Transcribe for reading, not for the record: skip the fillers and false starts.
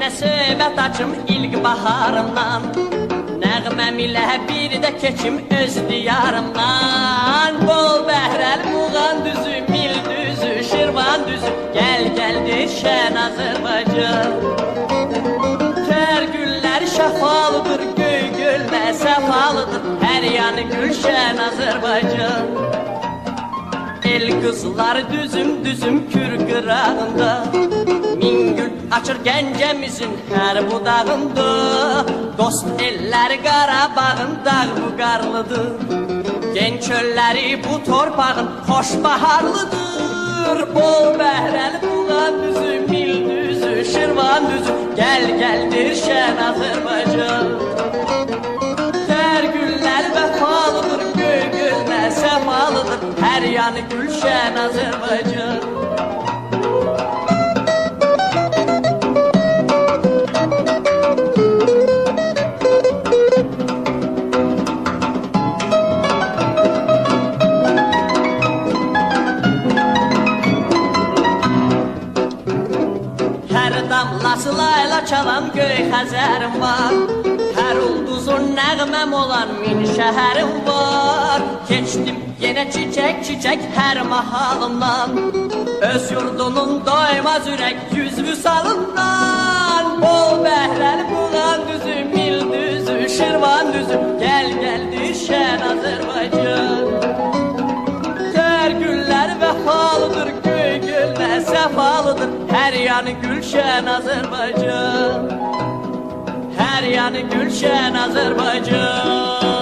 Seninle söhbət açım ilk baharımdan, nəğməm ilə bir də keçim öz diyarımdan. Bol bəhrəl Muğan düzü, Mil düzü, Şirvan düzü, gəl şən Azərbaycan. Tər güllər şəfalıdır, göy gölmə səfalıdır, hər yanı gülşən Azərbaycan. El qızlar düzüm düzüm kür qırağında, min gül açır Gəncəmizin hər budağında. Dost ellər Qarabağın dağ bu qarlıdır, gen çölləri bu torpağın xoş baharlıdır. Bol bəhrəl Muğan düzü, Mil düzü, Şirvan düzü, gəl şən Azərbaycan. Tər güllər vəfalıdır, göy gölmə səfalıdır, hər yanı gülşən Azərbaycan. Hər damlası layla çalan göy Xəzərim var, hər ulduzun nəğməm olan min şəhərim var. Keçdim yenə çiçək çiçək hər mahalımdan, öz yurdunun doymaz ürək yüz vüsalından. Bol bəhrəl Muğan düzü, Mil düzü, Şirvan düzü, gəl şən Azərbaycan. Tər güllər vəfalıdır, göy gölmə səfalıdır, hər yanı gülşən Azərbaycan. Hər yanı gülşən Azərbaycan.